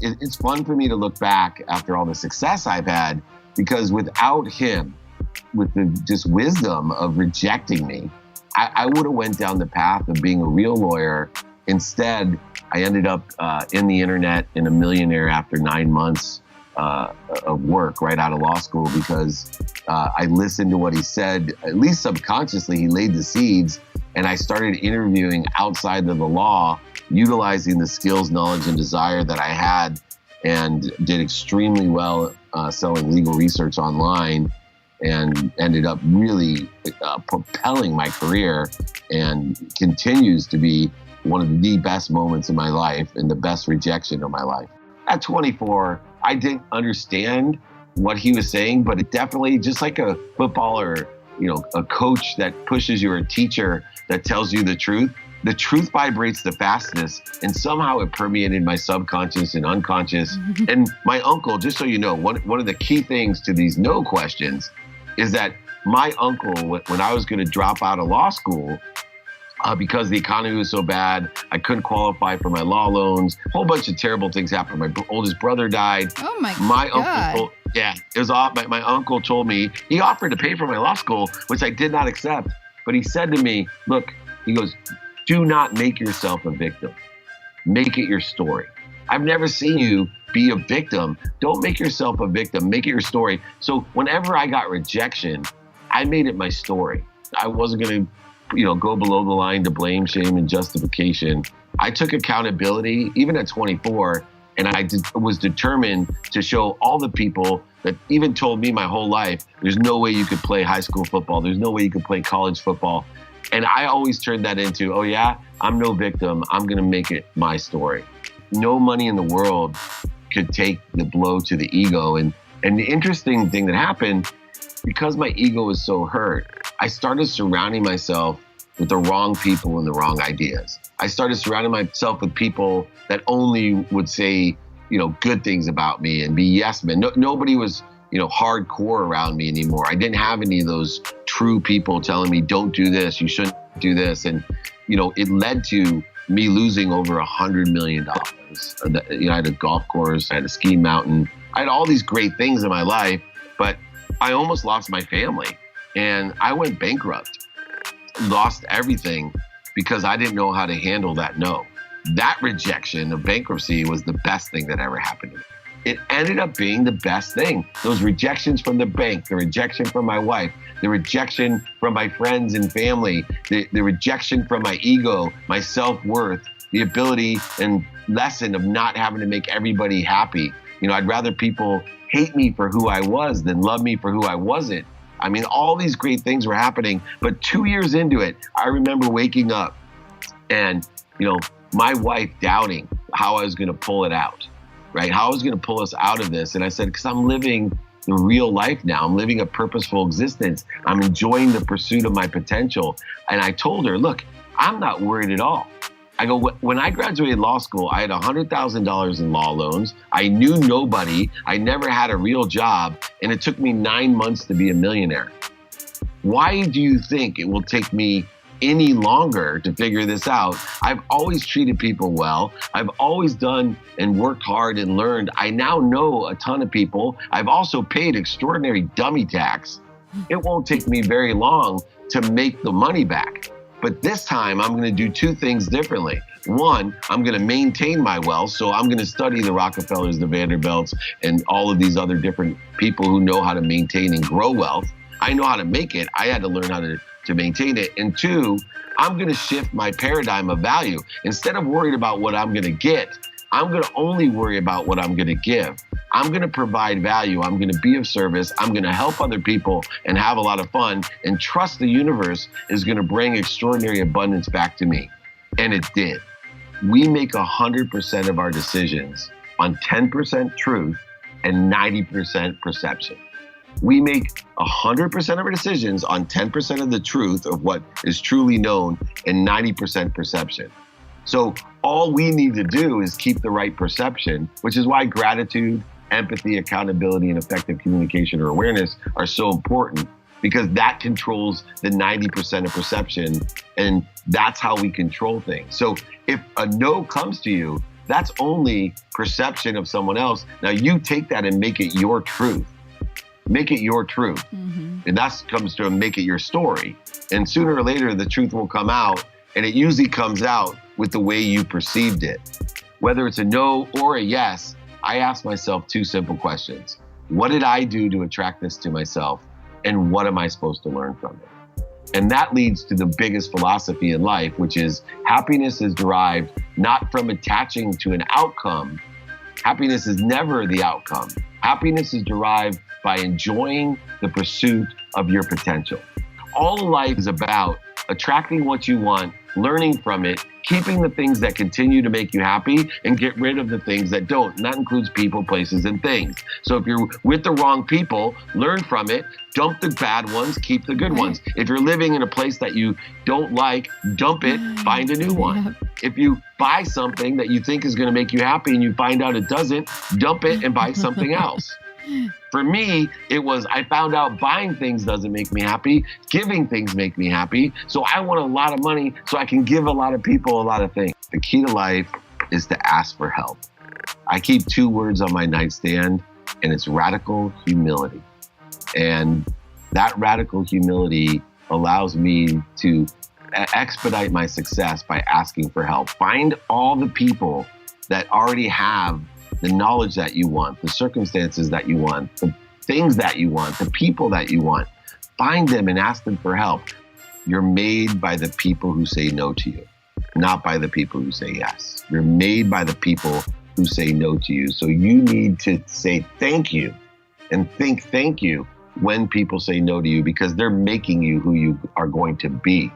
it's fun for me to look back after all the success I've had, because without him, with the just wisdom of rejecting me, I would have went down the path of being a real lawyer. Instead, I ended up in the internet and a millionaire after 9 months of work right out of law school, because I listened to what he said. At least subconsciously, he laid the seeds, and I started interviewing outside of the law, utilizing the skills, knowledge, and desire that I had, and did extremely well selling legal research online, and ended up really propelling my career, and continues to be one of the best moments of my life and the best rejection of my life. At 24, I didn't understand what he was saying, but it definitely, just like a footballer, a coach that pushes you, or a teacher that tells you the truth vibrates the fastest, and somehow it permeated my subconscious and unconscious. And my uncle, just so you know, one of the key things to these no questions is that my uncle, when I was going to drop out of law school, because the economy was so bad, I couldn't qualify for my law loans. A whole bunch of terrible things happened. My oldest brother died. Oh my God. It was off. My uncle told me, he offered to pay for my law school, which I did not accept. But he said to me, look, he goes, do not make yourself a victim. Make it your story. I've never seen you be a victim. Don't make yourself a victim. Make it your story. So whenever I got rejection, I made it my story. I wasn't going to go below the line to blame, shame, and justification. I took accountability, even at 24, and I was determined to show all the people that even told me my whole life, there's no way you could play high school football. There's no way you could play college football. And I always turned that into, oh yeah, I'm no victim. I'm going to make it my story. No money in the world could take the blow to the ego. And the interesting thing that happened, because my ego was so hurt, I started surrounding myself with the wrong people and the wrong ideas. I started surrounding myself with people that only would say, good things about me and be yes men. Nobody was, hardcore around me anymore. I didn't have any of those true people telling me, don't do this, you shouldn't do this. And, it led to me losing over $100 million. I had a golf course, I had a ski mountain. I had all these great things in my life, but I almost lost my family, and I went bankrupt, lost everything because I didn't know how to handle that no. That rejection of bankruptcy was the best thing that ever happened to me. It ended up being the best thing. Those rejections from the bank, the rejection from my wife, the rejection from my friends and family, the rejection from my ego, my self-worth, the ability and lesson of not having to make everybody happy. I'd rather people hate me for who I was than love me for who I wasn't. I mean, all these great things were happening, but 2 years into it, I remember waking up and, my wife doubting how I was going to pull it out, right? How I was going to pull us out of this. And I said, because I'm living the real life now. I'm living a purposeful existence. I'm enjoying the pursuit of my potential. And I told her, look, I'm not worried at all. I go, when I graduated law school, I had $100,000 in law loans. I knew nobody. I never had a real job. And it took me 9 months to be a millionaire. Why do you think it will take me any longer to figure this out? I've always treated people well. I've always done and worked hard and learned. I now know a ton of people. I've also paid extraordinary dummy tax. It won't take me very long to make the money back. But this time I'm going to do two things differently. One, I'm going to maintain my wealth. So I'm going to study the Rockefellers, the Vanderbilts, and all of these other different people who know how to maintain and grow wealth. I know how to make it. I had to learn how to maintain it. And two, I'm going to shift my paradigm of value. Instead of worried about what I'm going to get, I'm going to only worry about what I'm going to give. I'm going to provide value. I'm going to be of service. I'm going to help other people and have a lot of fun and trust the universe is going to bring extraordinary abundance back to me. And it did. We make 100% of our decisions on 10% truth and 90% perception. We make 100% of our decisions on 10% of the truth of what is truly known and 90% perception. So all we need to do is keep the right perception, which is why gratitude, empathy, accountability, and effective communication or awareness are so important, because that controls the 90% of perception, and that's how we control things. So if a no comes to you, That's only perception of someone else. Now you take that and make it your truth. Make it your truth. Mm-hmm. And that comes to make it your story. And sooner or later, the truth will come out. And it usually comes out with the way you perceived it. Whether it's a no or a yes, I ask myself two simple questions. What did I do to attract this to myself? And what am I supposed to learn from it? And that leads to the biggest philosophy in life, which is happiness is derived not from attaching to an outcome. Happiness is never the outcome. Happiness is derived by enjoying the pursuit of your potential. All of life is about attracting what you want, learning from it, keeping the things that continue to make you happy, and get rid of the things that don't. And that includes people, places, and things. So if you're with the wrong people, learn from it, dump the bad ones, keep the good ones. If you're living in a place that you don't like, dump it, find a new one. If you buy something that you think is going to make you happy and you find out it doesn't, dump it and buy something else. For me, it was, I found out buying things doesn't make me happy. Giving things make me happy. So I want a lot of money so I can give a lot of people a lot of things. The key to life is to ask for help. I keep two words on my nightstand, and it's radical humility. And that radical humility allows me to expedite my success by asking for help. Find all the people that already have the knowledge that you want, the circumstances that you want, the things that you want, the people that you want. Find them and ask them for help. You're made by the people who say no to you, not by the people who say yes. You're made by the people who say no to you. So you need to say thank you and think thank you when people say no to you, because they're making you who you are going to be.